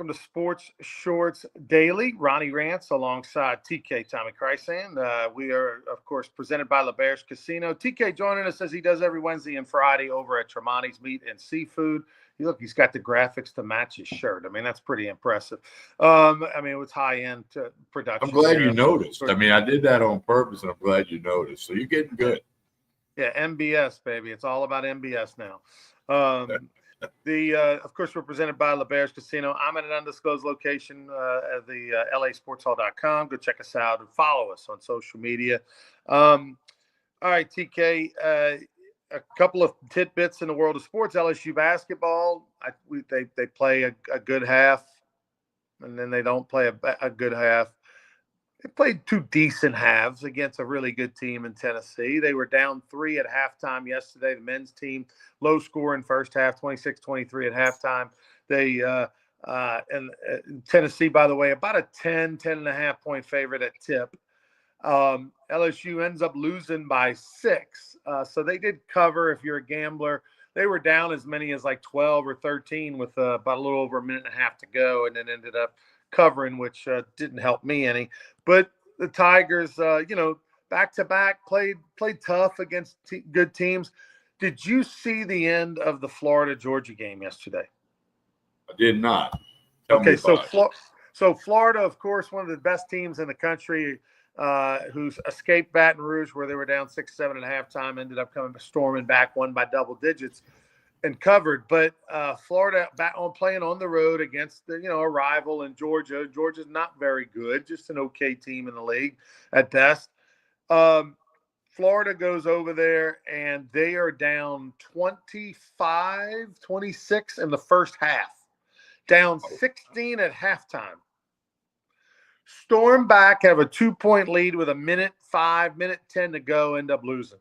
welcome to Sports Shorts Daily. Ronnie Rants alongside TK Tommy Chrysan. We are, of course, presented by LeBear's Casino. TK joining us as he does every Wednesday and Friday over at Tremonti's Meat and Seafood. Look, he's got the graphics to match his shirt. I mean, that's pretty impressive. It was high-end production. I'm glad you noticed. I mean, I did that on purpose, and I'm glad you noticed. So you're getting good. Yeah, MBS, baby. It's all about MBS now. Of course, we're presented by LeBear's Casino. I'm at an undisclosed location at the LASportshall.com. Go check us out and follow us on social media. All right, TK, a couple of tidbits in the world of sports. LSU basketball, they play a good half, and then they don't play a good half. They played two decent halves against a really good team in Tennessee. They were down 3 at halftime yesterday. The men's team, low score in first half, 26-23 at halftime. Tennessee, by the way, about a 10.5 point favorite at tip. LSU ends up losing by 6. So they did cover if you're a gambler. They were down as many as like 12 or 13 with about a little over a minute and a half to go, and then ended up covering, which didn't help me any. But the Tigers, back-to-back played tough against good teams. Did you see the end of the Florida-Georgia game yesterday? I did not. So Florida, of course, one of the best teams in the country, who's escaped Baton Rouge where they were down 6-7 at halftime, ended up coming storming back, won by double digits and covered. But Florida playing on the road against a rival in Georgia. Georgia's not very good, just an okay team in the league at best. Florida goes over there and they are down 25-26 in the first half, down 16 at halftime. Storm back, have a 2-point lead with 1:05, 1:10 to go, end up losing.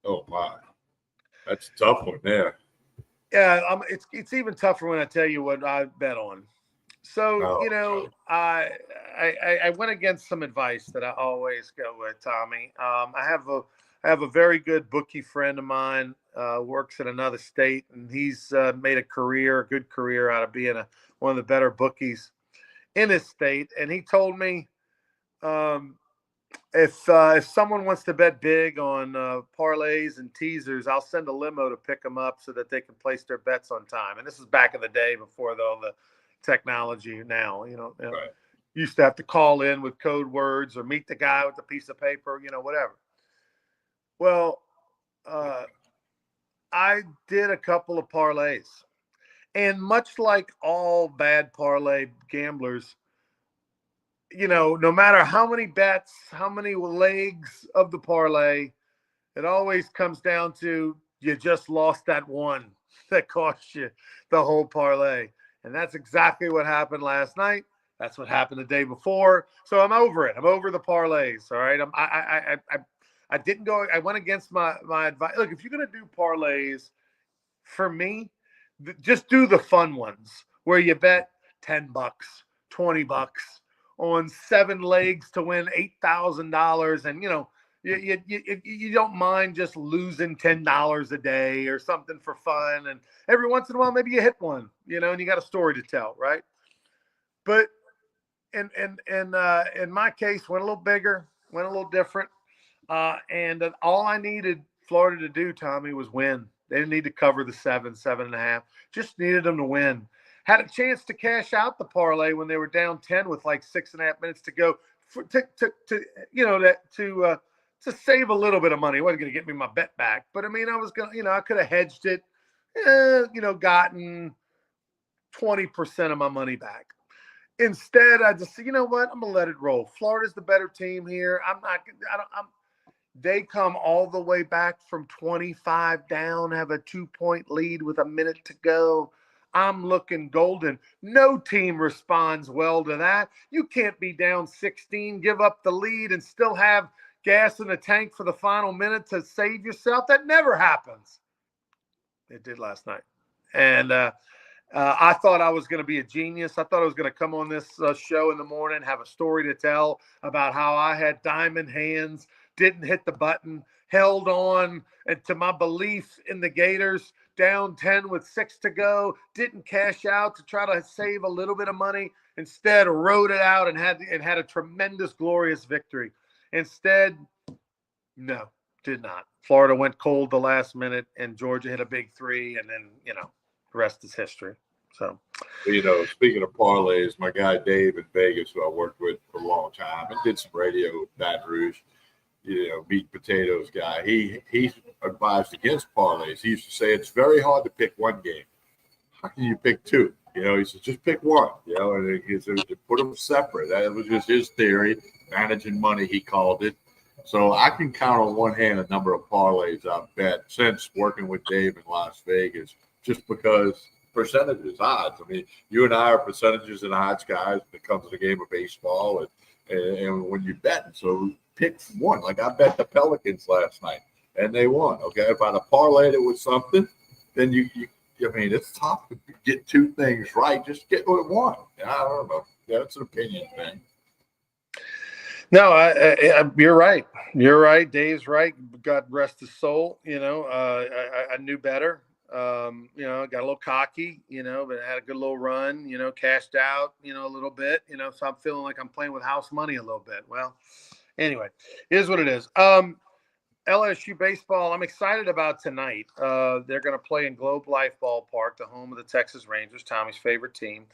Oh, my. That's a tough one there. Yeah, it's even tougher when I tell you what I bet on. So, I went against some advice that I always go with, Tommy. I have a very good bookie friend of mine, works in another state, and he's made a good career out of being one of the better bookies in his state. And he told me, if someone wants to bet big on parlays and teasers, I'll send a limo to pick them up so that they can place their bets on time. And this is back in the day before all the technology now. Right. Used to have to call in with code words or meet the guy with a piece of paper, whatever. Well, I did a couple of parlays. And much like all bad parlay gamblers, no matter how many bets, how many legs of the parlay, it always comes down to you just lost that one that cost you the whole parlay. And that's exactly what happened last night. That's what happened the day before. So I'm over it. I'm over the parlays. All right. I didn't go. I went against my advice. Look, if you're going to do parlays, for me, just do the fun ones where you bet $10, $20 on 7 legs to win $8,000, and you don't mind just losing $10 a day or something for fun, and every once in a while maybe you hit one, and you got a story to tell, right? But in my case, went a little bigger, went a little different, and all I needed Florida to do, Tommy, was win. They didn't need to cover the 7.5, just needed them to win. Had a chance to cash out the parlay when they were down 10 with like 6.5 minutes to go to save a little bit of money. It wasn't going to get me my bet back, but I mean, I was going to, I could have hedged it, gotten 20% of my money back. Instead, I just said, you know what? I'm going to let it roll. Florida's the better team here. They come all the way back from 25 down, have a 2-point lead with a minute to go. I'm looking golden. No team responds well to that. You can't be down 16, give up the lead, and still have gas in the tank for the final minute to save yourself. That never happens. It did last night. And I thought I was going to be a genius. I thought I was going to come on this show in the morning, have a story to tell about how I had diamond hands, didn't hit the button, held on, and to my belief in the Gators, down 10 with 6 to go, didn't cash out to try to save a little bit of money. Instead, rode it out and had a tremendous, glorious victory. Instead, no, did not. Florida went cold the last minute, and Georgia hit a big 3, and then, the rest is history. So, speaking of parlays, my guy Dave in Vegas, who I worked with for a long time and did some radio with Baton Rouge, meat potatoes guy. He advised against parlays. He used to say it's very hard to pick one game. How can you pick 2? He said just pick one. And he said put them separate. That was just his theory. Managing money, he called it. So I can count on one hand a number of parlays I've bet since working with Dave in Las Vegas, just because percentages, odds. I mean, you and I are percentages and odds guys when it comes to the game of baseball, and when you bet. So pick one. Like I bet the Pelicans last night, and they won. Okay, if I'd have parlayed it with something, then it's tough to get 2 things right. Just get what it one. I don't know. Yeah, it's an opinion thing. No, you're right. You're right. Dave's right. God rest his soul. I knew better. Got a little cocky, but had a good little run, cashed out, a little bit, so I'm feeling like I'm playing with house money a little bit. Well, anyway, it is what it is. LSU baseball, I'm excited about tonight. They're going to play in Globe Life Ballpark, the home of the Texas Rangers, Tommy's favorite team.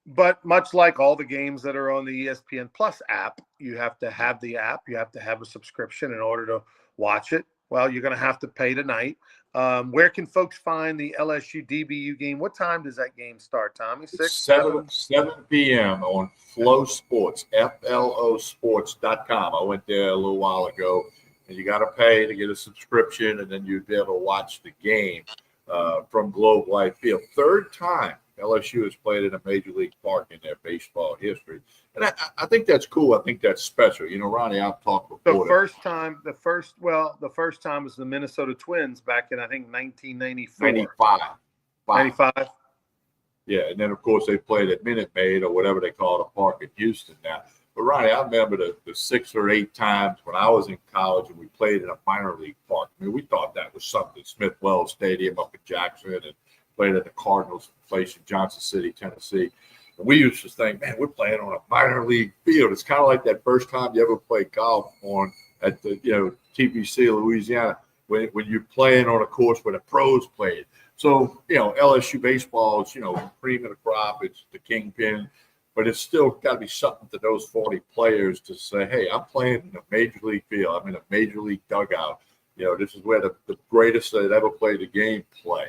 But much like all the games that are on the ESPN Plus app, you have to have the app. You have to have a subscription in order to watch it. Well, you're going to have to pay tonight. Where can folks find the LSU DBU game? What time does that game start, Tommy? 7 p.m. on Flow Sports, FLOsports.com. I went there a little while ago, and you got to pay to get a subscription, and then you'd be able to watch the game from Globe Life Field. 3rd time LSU has played in a major league park in their baseball history. And I think that's cool. I think that's special. Ronnie, I've talked before. The first time was the Minnesota Twins back in, I think, 1994. 95. Yeah, and then, of course, they played at Minute Maid or whatever they call the park in Houston now. But, Ronnie, I remember the 6 or 8 times when I was in college and we played in a minor league park. I mean, we thought that was something. Smith Wells Stadium up in Jackson, and played at the Cardinals place in Johnson City, Tennessee. And we used to think, man, we're playing on a minor league field. It's kind of like that first time you ever played golf at the TPC, Louisiana, when you're playing on a course where the pros played. So, LSU baseball is, cream of the crop. It's the kingpin. But it's still got to be something to those 40 players to say, hey, I'm playing in a major league field. I'm in a major league dugout. This is where the greatest that ever played the game play.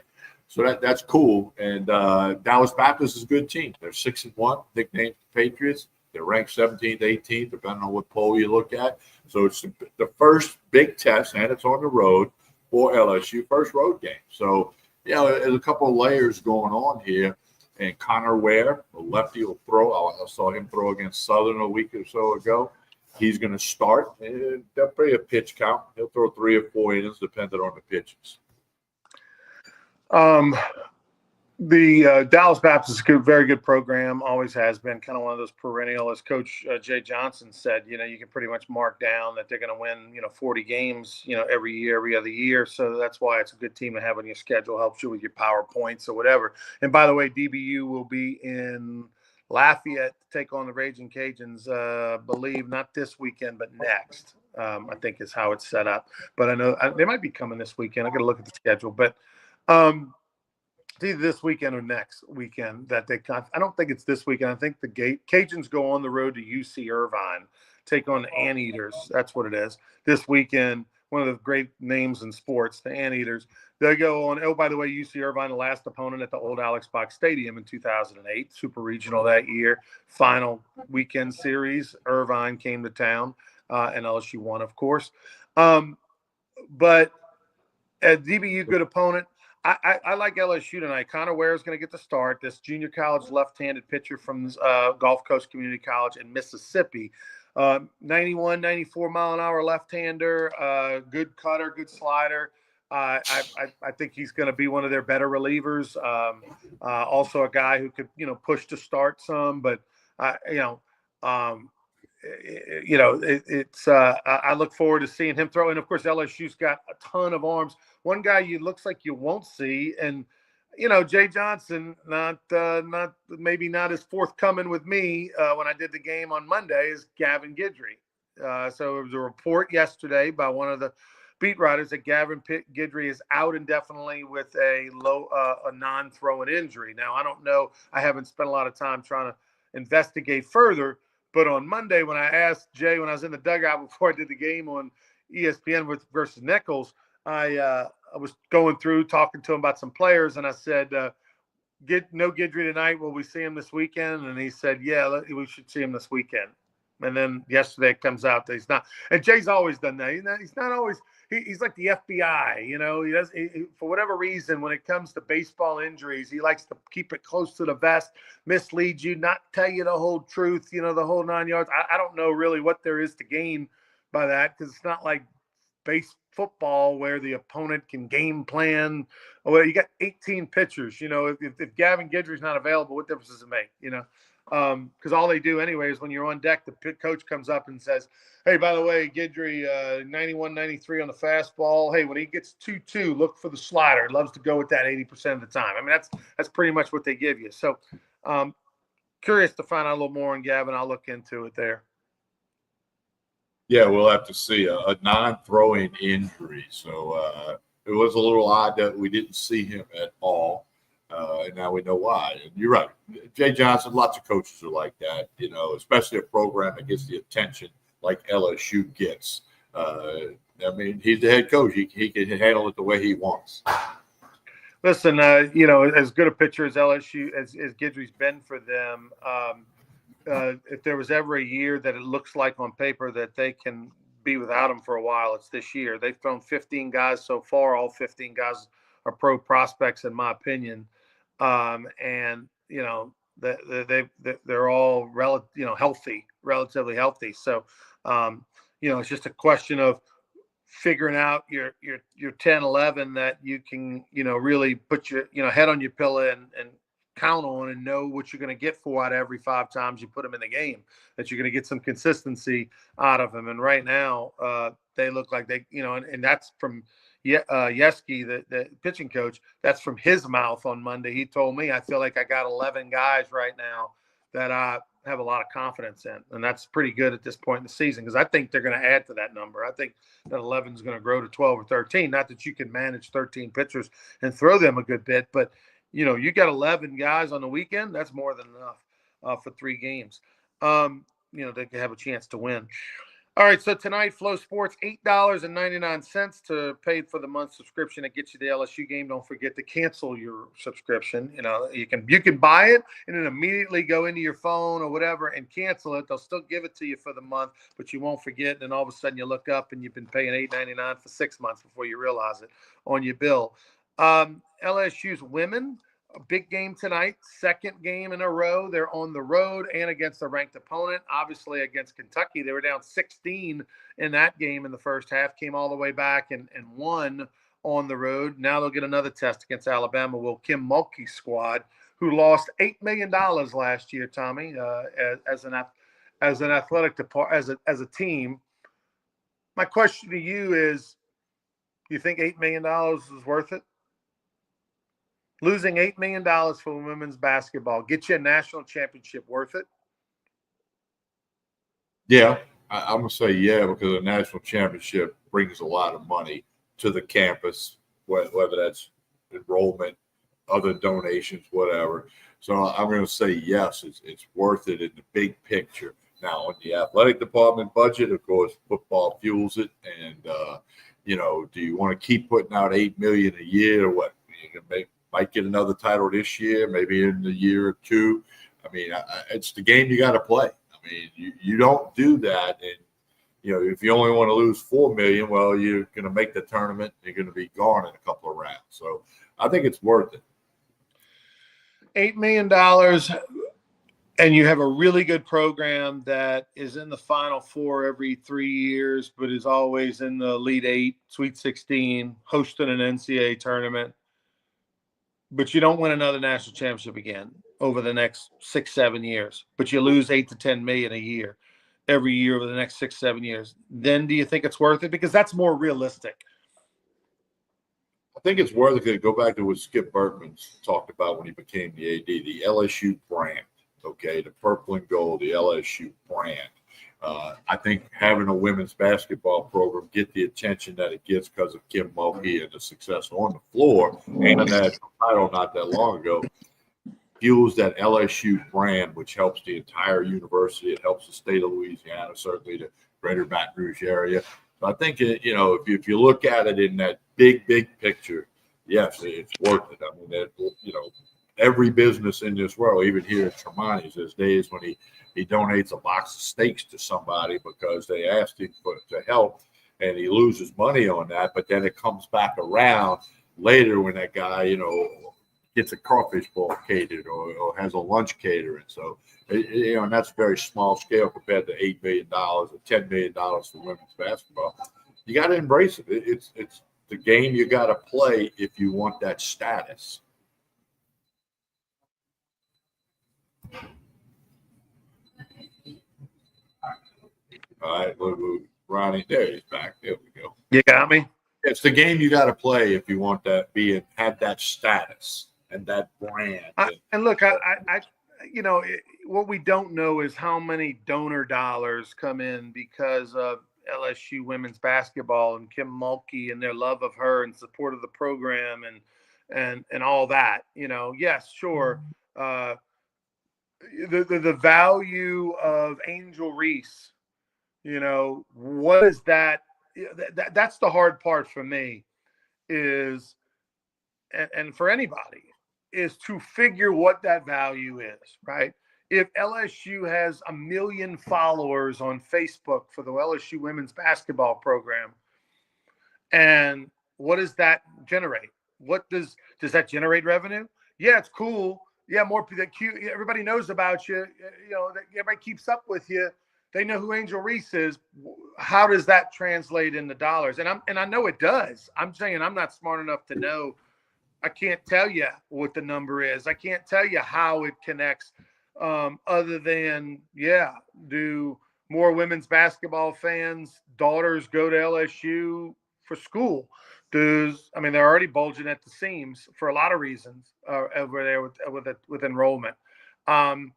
So that's cool. And Dallas Baptist is a good team. They're 6-1, nicknamed Patriots. They're ranked 17th, 18th, depending on what poll you look at. So it's the first big test, and it's on the road for LSU, first road game. So, there's a couple of layers going on here. And Connor Ware, the lefty, will throw. I saw him throw against Southern a week or so ago. He's going to start. And they'll play a pitch count. He'll throw 3 or 4 innings, depending on the pitches. The Dallas Baptist is a very good program, always has been, kind of one of those perennial, as Coach Jay Johnson said, you can pretty much mark down that they're going to win, 40 games, every year, every other year. So that's why it's a good team to have on your schedule, helps you with your PowerPoints or whatever. And by the way, DBU will be in Lafayette to take on the Raging Cajuns, believe not this weekend, but next, I think is how it's set up. But I know they might be coming this weekend. I got to look at the schedule, but it's either this weekend or next weekend that I don't think it's this weekend. I think the Cajuns go on the road to UC Irvine, take on the Anteaters. That's what it is. This weekend, one of the great names in sports, the Anteaters. They go on. Oh, by the way, UC Irvine, the last opponent at the old Alex Box Stadium in 2008, Super Regional that year. Final weekend series, Irvine came to town, and LSU won, of course. But at DBU, good opponent. I like LSU tonight. Connor Ware is going to get the start. This junior college left-handed pitcher from Gulf Coast Community College in Mississippi. 91, 94 mile an hour left-hander, good cutter, good slider. I think he's going to be one of their better relievers. Also a guy who could, push to start some, but I look forward to seeing him throw. And of course, LSU's got a ton of arms. one guy you looks like you won't see. And Jay Johnson, not maybe not as forthcoming with me when I did the game on Monday as Gavin Guidry. So it was a report yesterday by one of the beat writers that Gavin Guidry is out indefinitely with a non-throwing injury. Now, I don't know. I haven't spent a lot of time trying to investigate further. But on Monday, when I asked Jay, when I was in the dugout before I did the game on ESPN versus Nichols, I was going through talking to him about some players, and I said, no Guidry tonight. Will we see him this weekend? And he said, yeah, we should see him this weekend. And then yesterday it comes out that he's not. And Jay's always done that. He's not always. He's like the FBI. He does. For whatever reason, when it comes to baseball injuries, he likes to keep it close to the vest, mislead you, not tell you the whole truth. The whole 9 yards. I don't know really what there is to gain by that, because it's not like base football where the opponent can game plan. Well, you got 18 pitchers. If Gavin Guidry's not available, what difference does it make? Because all they do anyway is when you're on deck, the coach comes up and says, hey, by the way, Guidry, 91, 93 on the fastball. Hey, when he gets 2-2, look for the slider. He loves to go with that 80% of the time. I mean, that's pretty much what they give you. So curious to find out a little more on Gavin. I'll look into it there. Yeah, we'll have to see a non-throwing injury. So it was a little odd that we didn't see him at all. And now we know why. And you're right. Jay Johnson, lots of coaches are like that, especially a program that gets the attention like LSU gets. I mean, he's the head coach. He can handle it the way he wants. Listen, as good a pitcher as LSU, as Guidry's been for them, if there was ever a year that it looks like on paper that they can be without him for a while, it's this year. They've thrown 15 guys so far. All 15 guys are pro prospects, in my opinion. And they're all relatively healthy. So it's just a question of figuring out your 10, 11 that you can really put your head on your pillow and count on and know what you're going to get for out of every 5 times you put them in the game, that you're going to get some consistency out of them. And right now they look like they, and that's from Yeski, the pitching coach. That's from his mouth on Monday. He told me, I feel like I got 11 guys right now that I have a lot of confidence in. And that's pretty good at this point in the season, because I think they're going to add to that number. I think that 11 is going to grow to 12 or 13. Not that you can manage 13 pitchers and throw them a good bit, but you got 11 guys on the weekend. That's more than enough for 3 games. They can have a chance to win. All right, so tonight, Flow Sports, $8.99 to pay for the month subscription. It gets you the LSU game. Don't forget to cancel your subscription. You can buy it and then immediately go into your phone or whatever and cancel it. They'll still give it to you for the month, but you won't forget. And all of a sudden you look up and you've been paying $8.99 for 6 months before you realize it on your bill. LSU's women, a big game tonight, 2nd game in a row. They're on the road and against a ranked opponent. Obviously, against Kentucky, they were down 16 in that game in the first half, came all the way back and won on the road. Now they'll get another test against Alabama. Will Kim Mulkey's squad, who lost $8 million last year, Tommy, as an athletic department, as a team. My question to you is, do you think $8 million is worth it? Losing $8 million for women's basketball, get you a national championship, worth it? Yeah, I'm going to say yeah, because a national championship brings a lot of money to the campus, whether that's enrollment, other donations, whatever. So I'm going to say yes, it's worth it in the big picture. Now, on the athletic department budget, of course, football fuels it. And, do you want to keep putting out $8 million a year or what? You can might get another title this year, maybe in a year or 2. I mean, it's the game you got to play. I mean, you don't do that. And, if you only want to lose $4 million, well, you're going to make the tournament. You're going to be gone in a couple of rounds. So I think it's worth it. $8 million, and you have a really good program that is in the Final Four every 3 years, but is always in the Elite 8, Sweet 16, hosting an NCAA tournament. But you don't win another national championship again over the next 6-7 years. But you lose $8 to $10 million a year every year over the next 6-7 years. Then do you think it's worth it? Because that's more realistic. think it's worth it to go back to what Skip Berkman talked about when he became the AD, the LSU brand. Okay, the purple and gold, the LSU brand. I think having a women's basketball program get the attention that it gets because of Kim Mulkey and the success on the floor and a national title not that long ago fuels that LSU brand, which helps the entire university. It helps the state of Louisiana, certainly the greater Baton Rouge area. So I think, if you look at it in that big picture, yes, it's worth it. I mean, every business in this world, even here at Tremonti's, there's days when he donates a box of steaks to somebody because they asked him to help, and he loses money on that. But then it comes back around later when that guy, gets a crawfish bowl catered or has a lunch catering. So, and that's very small scale compared to $8 million or $10 million for women's basketball. You got to embrace it. It's the game you got to play if you want that status. All right, Ronnie, there he's back. There we go. You got me? It's the game you got to play if you want that have that status and that brand. And look, what we don't know is how many donor dollars come in because of LSU women's basketball and Kim Mulkey and their love of her and support of the program and all that. Yes, sure. The value of Angel Reese. What is that? That's the hard part for me is, and for anybody, is to figure what that value is, right? If LSU has 1 million followers on Facebook for the LSU women's basketball program, and what does that generate? What does that generate revenue? Yeah, it's cool. Yeah, more cute. Everybody knows about you. Everybody keeps up with you. They know who Angel Reese is. How does that translate into dollars? And I know it does. I'm saying I'm not smart enough to know. I can't tell you what the number is. I can't tell you how it connects. Other than, do more women's basketball fans' daughters go to LSU for school? They're already bulging at the seams for a lot of reasons over there with enrollment. And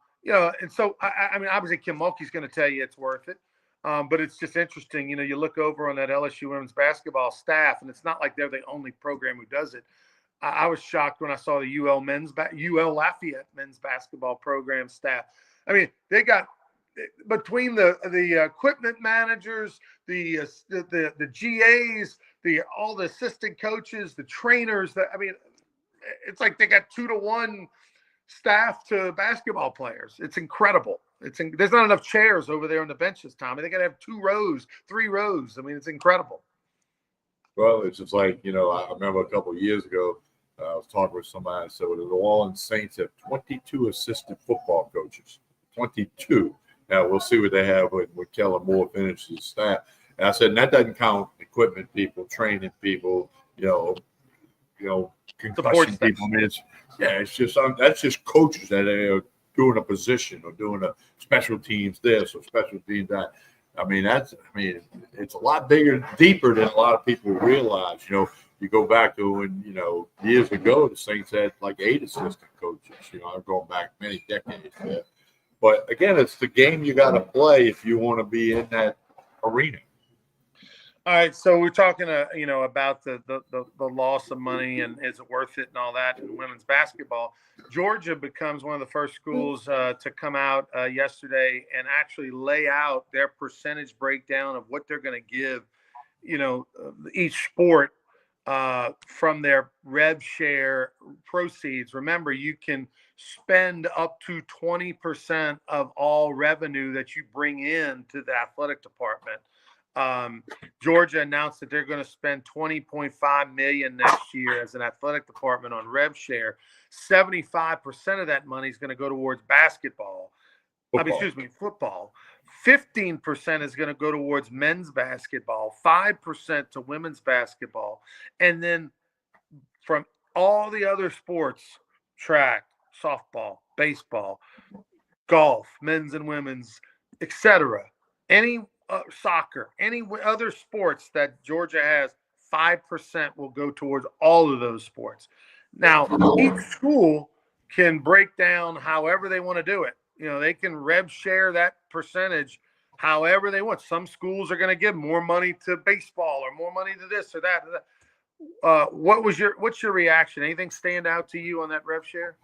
so, obviously Kim Mulkey's going to tell you it's worth it. But it's just interesting. You look over on that LSU women's basketball staff, and it's not like they're the only program who does it. I was shocked when I saw the UL Lafayette men's basketball program staff. They got between the equipment managers, the GAs, all the assistant coaches, the trainers. It's like they got 2-to-1 staff to basketball players. It's incredible. There's not enough chairs over there on the benches, Tommy. They got to have 2 rows, 3 rows. It's incredible. Well, it's just like, I remember a couple of years ago, I was talking with somebody and said, well, the New Orleans Saints have 22 assistant football coaches. 22. Now, we'll see what they have when Kellen Moore finishes staff. And I said, and that doesn't count equipment people, training people, concussion people. It's just that's just coaches that are doing a position or doing a special teams this or special teams that. It's a lot bigger, deeper than a lot of people realize. You go back to when, years ago, the Saints had like 8 assistant coaches. I'm going back many decades there. But again, it's the game you got to play if you want to be in that arena. All right, so we're talking, about the loss of money and is it worth it and all that in women's basketball. Georgia becomes one of the first schools to come out yesterday and actually lay out their percentage breakdown of what they're going to give, each sport from their rev share proceeds. Remember, you can spend up to 20% of all revenue that you bring in to the athletic department. Georgia announced that they're going to spend $20.5 million next year as an athletic department on rev share. 75% of that money is going to go towards basketball. Football. 15% is going to go towards men's basketball, 5% to women's basketball. And then from all the other sports, track, softball, baseball, golf, men's and women's, etc., any soccer, any other sports that Georgia has, 5% will go towards all of those sports. Now, each school can break down however they want to do it. They can rev share that percentage however they want. Some schools are going to give more money to baseball or more money to this or that. What's your reaction? Anything stand out to you on that rev share?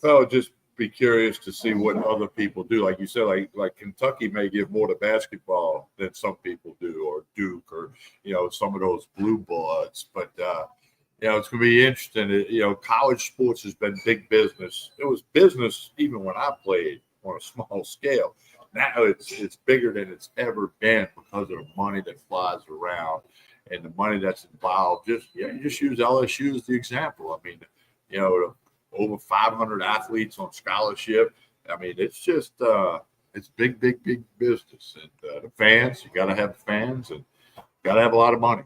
Well, just be curious to see what other people do. Like you said, like Kentucky may give more to basketball than some people do, or Duke, or some of those blue bloods. But it's going to be interesting. College sports has been big business. It was business even when I played on a small scale. Now it's bigger than it's ever been because of the money that flies around and the money that's involved. Just use LSU as the example. I mean, over 500 athletes on scholarship. I mean, it's just it's big business. And the fans, you got to have fans, and got to have a lot of money.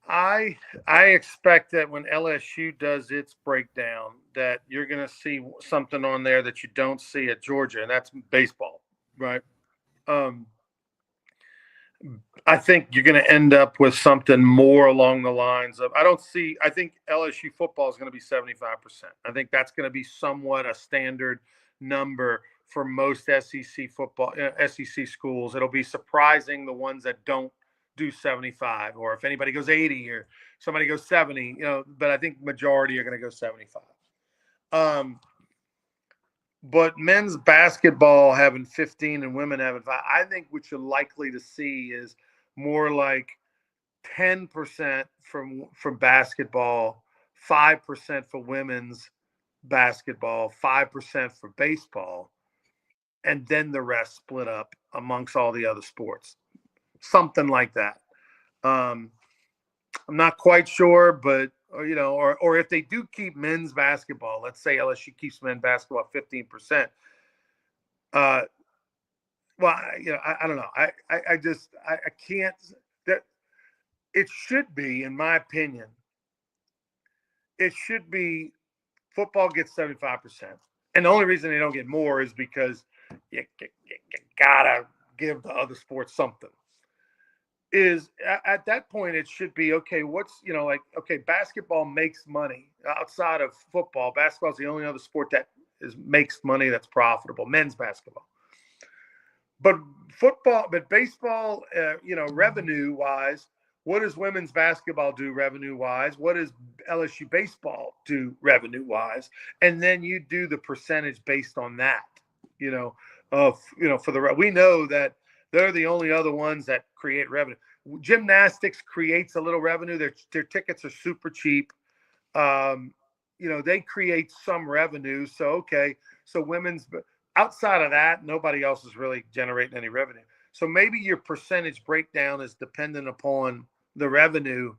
I expect that when LSU does its breakdown, that you're going to see something on there that you don't see at Georgia, and that's baseball, right? I think you're going to end up with something more along the lines of I think LSU football is going to be 75%. I think that's going to be somewhat a standard number for most SEC football, SEC schools. It'll be surprising the ones that don't do 75, or if anybody goes 80 or somebody goes 70, but I think majority are going to go 75. But men's basketball having 15 and women having 5, I think what you're likely to see is more like 10% from basketball, 5% for women's basketball, 5% for baseball, and then the rest split up amongst all the other sports. Something like that. I'm not quite sure, but or if they do keep men's basketball, let's say LSU keeps men's basketball 15%. I don't know. I can't. That it should be, in my opinion, it should be football gets 75%, and the only reason they don't get more is because you gotta give the other sports something. Is at that point it should be okay. Basketball makes money outside of football. Basketball is the only other sport that makes money that's profitable. Men's basketball, but baseball. Revenue wise, what does women's basketball do revenue wise? What does LSU baseball do revenue wise? And then you do the percentage based on that. We know that they're the only other ones that create revenue. Gymnastics creates a little revenue. Their tickets are super cheap. They create some revenue. So women's, outside of that, nobody else is really generating any revenue. So maybe your percentage breakdown is dependent upon the revenue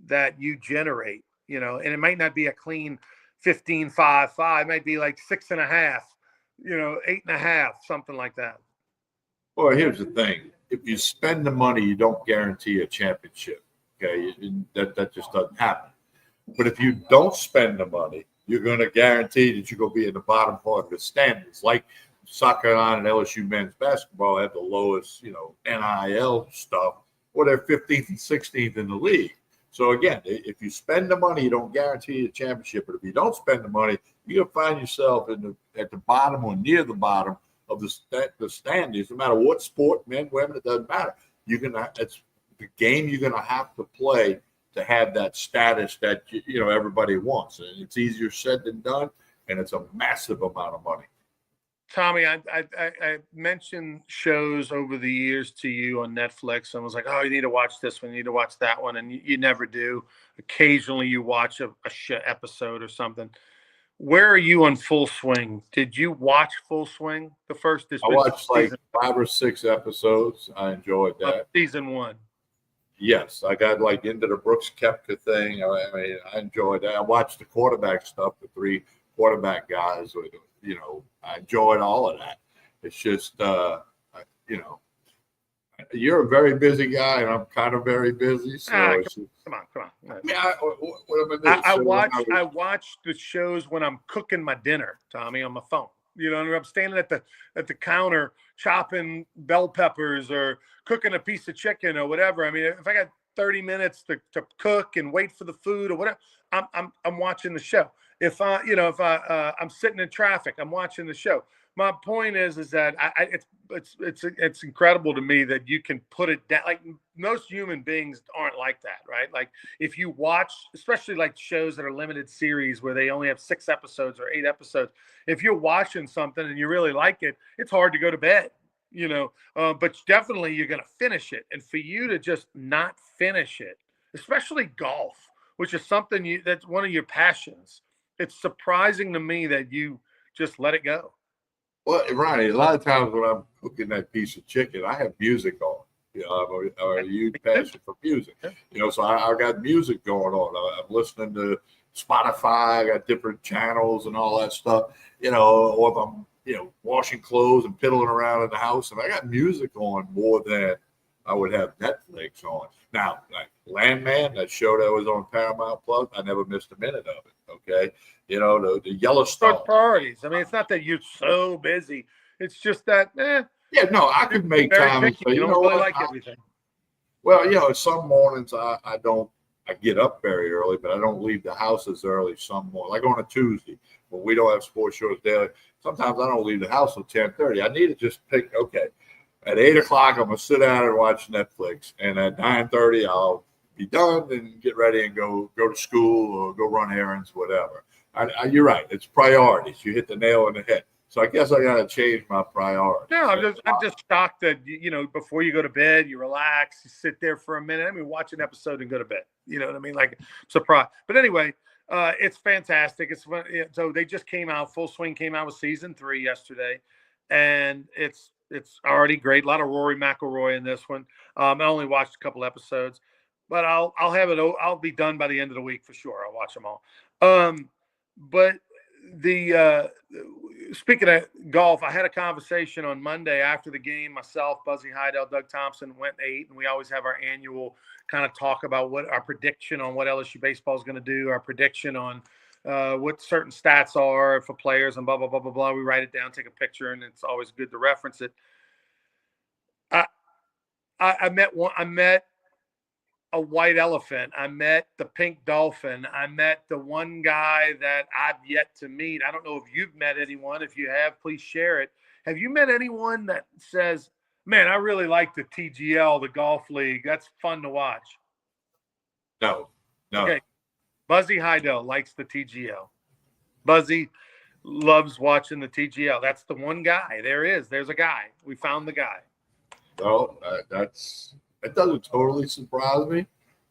that you generate, and it might not be a clean 15, 5, 5. It might be like 6.5, 8.5, something like that. Well, here's the thing. If you spend the money, you don't guarantee a championship. Okay. That just doesn't happen. But if you don't spend the money, you're going to guarantee that you're going to be in the bottom part of the standings. Like South Carolina and LSU men's basketball have the lowest, NIL stuff, or they're 15th and 16th in the league. So again, if you spend the money, you don't guarantee a championship. But if you don't spend the money, you're going to find yourself at the bottom or near the bottom of the standings. No matter what sport, men, women, it doesn't matter. It's the game you're going to have to play to have that status that everybody wants. And it's easier said than done, and it's a massive amount of money. Tommy, I mentioned shows over the years to you on Netflix, and was like, oh, you need to watch this one, you need to watch that one, and you never do. Occasionally you watch a episode or something. Where are you on Full Swing? Did you watch Full Swing? I watched like 5 or 6 episodes. I enjoyed that. Season 1. Yes, I got into the Brooks Koepka thing. I enjoyed that. I watched the quarterback stuff, the 3 quarterback guys. I enjoyed all of that. It's just, you're a very busy guy, and I'm kind of very busy. So come on. I watch the shows when I'm cooking my dinner, Tommy, on my phone. You know, and I'm standing at the counter chopping bell peppers or cooking a piece of chicken or whatever. I mean, if I got 30 minutes to cook and wait for the food or whatever, I'm watching the show. If I'm sitting in traffic, I'm watching the show. My point is that it's incredible to me that you can put it down. Like most human beings aren't like that, right? Like if you watch, especially like shows that are limited series where they only have 6 episodes or 8 episodes, if you're watching something and you really like it, it's hard to go to bed, but definitely you're going to finish it. And for you to just not finish it, especially golf, which is something that's one of your passions, it's surprising to me that you just let it go. Well, Ronnie, a lot of times when I'm cooking that piece of chicken, I have music on. I'm a huge passion for music. So I got music going on. I'm listening to Spotify. I got different channels and all that stuff. Or if I'm washing clothes and piddling around in the house, and I got music on more than I would have Netflix on. Now, like Landman, that show that was on Paramount Plus, I never missed a minute of it. Okay, the Yellowstone. Priorities. I mean, it's not that you're so busy. It's just that, yeah, no, I could make time and say, you don't really like everything. Well, some mornings I don't. I get up very early, but I don't leave the house as early some morning. Like on a Tuesday when we don't have sports shows daily. Sometimes I don't leave the house until 10:30. I need to just pick. Okay, at 8 o'clock, I'm gonna sit down and watch Netflix, and at 9:30, I'll be done and get ready and go to school or go run errands, whatever. You're right. It's priorities. You hit the nail on the head. So I guess I got to change my priorities. No, I'm just shocked that before you go to bed, you relax, you sit there for a minute. I mean, watch an episode and go to bed. You know what I mean? Like surprise. But anyway, it's fantastic. It's fun. So they just came out. Full Swing came out with season 3 yesterday, and it's already great. A lot of Rory McIlroy in this one. I only watched a couple episodes, but I'll have it. I'll be done by the end of the week for sure. I'll watch them all. But speaking of golf, I had a conversation on Monday after the game. Myself, Buzzy Heidel, Doug Thompson went 8, and we always have our annual kind of talk about what our prediction on what LSU baseball is going to do, our prediction on what certain stats are for players and blah, blah, blah, blah, blah. We write it down, take a picture, and it's always good to reference it. I met a white elephant. I met the pink dolphin. I met the one guy that I've yet to meet. I don't know if you've met anyone. If you have, please share it. Have you met anyone that says, man, I really like the TGL, the golf league. That's fun to watch? No. Okay. Buzzy Heidel likes the TGL. Buzzy loves watching the TGL. That's the one guy. There's a guy. We found the guy. Well, that doesn't totally surprise me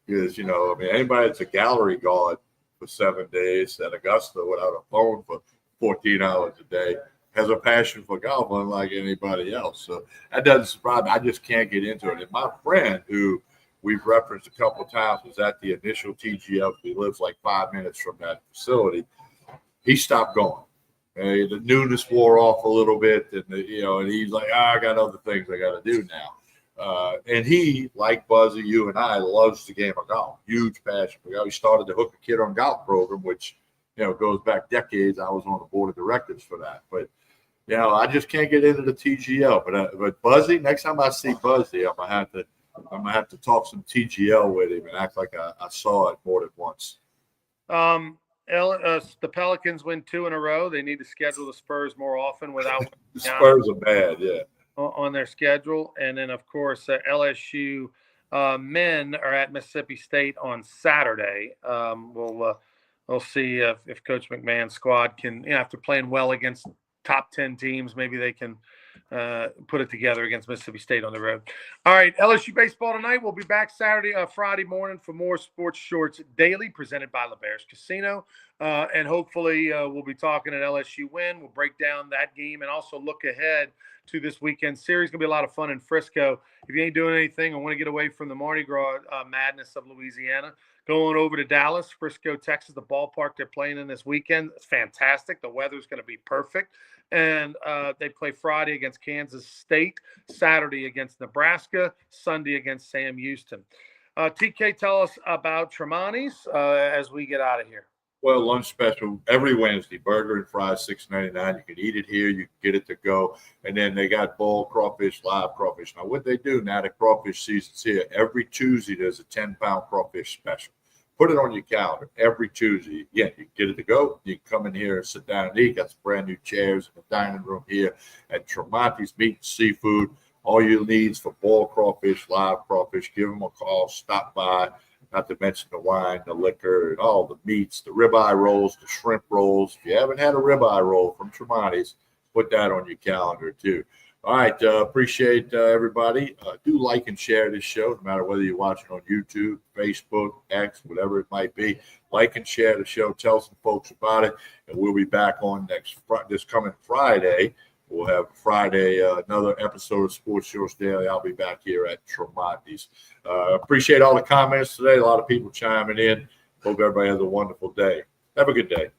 because, anybody that's a gallery guard for 7 days at Augusta without a phone for 14 hours a day has a passion for golf unlike anybody else. So that doesn't surprise me. I just can't get into it. And my friend, who we've referenced a couple of times, was at the initial TGL. He lives like 5 minutes from that facility. He stopped going. The newness wore off a little bit, and and he's like, I got other things I got to do now. And he, like Buzzy, you and I, loves the game of golf. Huge passion for golf. He started the Hook a Kid on Golf program, which goes back decades. I was on the board of directors for that. But I just can't get into the TGL. But Buzzy, next time I see Buzzy, I'm gonna have to talk some TGL with him and act like I saw it more than once. The Pelicans win 2 in a row. They need to schedule the Spurs more often without the Spurs are bad, yeah, on their schedule. And then, of course, LSU men are at Mississippi State on Saturday. We'll see if Coach McMahon's squad can, after playing well against top 10 teams, maybe they can put it together against Mississippi State on the road. All right, LSU baseball tonight. We'll be back Friday morning for more Sports Shorts Daily presented by LeBear's Casino. And hopefully we'll be talking an LSU win. We'll break down that game and also look ahead to this weekend series. It's going to be a lot of fun in Frisco. If you ain't doing anything and want to get away from the Mardi Gras madness of Louisiana, going over to Dallas, Frisco, Texas, the ballpark they're playing in this weekend. It's fantastic. The weather's going to be perfect. And they play Friday against Kansas State, Saturday against Nebraska, Sunday against Sam Houston. TK, tell us about Tremonti's as we get out of here. Well, lunch special every Wednesday, burger and fries, $6.99. You can eat it here. You can get it to go. And then they got boiled crawfish, live crawfish. Now, what they do now, the crawfish season's here. Every Tuesday, there's a 10-pound crawfish special. Put it on your calendar every Tuesday. Again, you can get it to go. You can come in here and sit down and eat. Got some brand new chairs in the dining room here at Tremonti's Meat and Seafood. All you need for boiled crawfish, live crawfish. Give them a call. Stop by. Not to mention the wine, the liquor, and all the meats, the ribeye rolls, the shrimp rolls. If you haven't had a ribeye roll from Tremonti's, put that on your calendar too. All right. Appreciate everybody. Do like and share this show, no matter whether you're watching on YouTube, Facebook, X, whatever it might be. Like and share the show. Tell some folks about it. And we'll be back on this coming Friday. We'll have Friday, another episode of Sports Shows Daily. I'll be back here at Tremonti's. Appreciate all the comments today. A lot of people chiming in. Hope everybody has a wonderful day. Have a good day.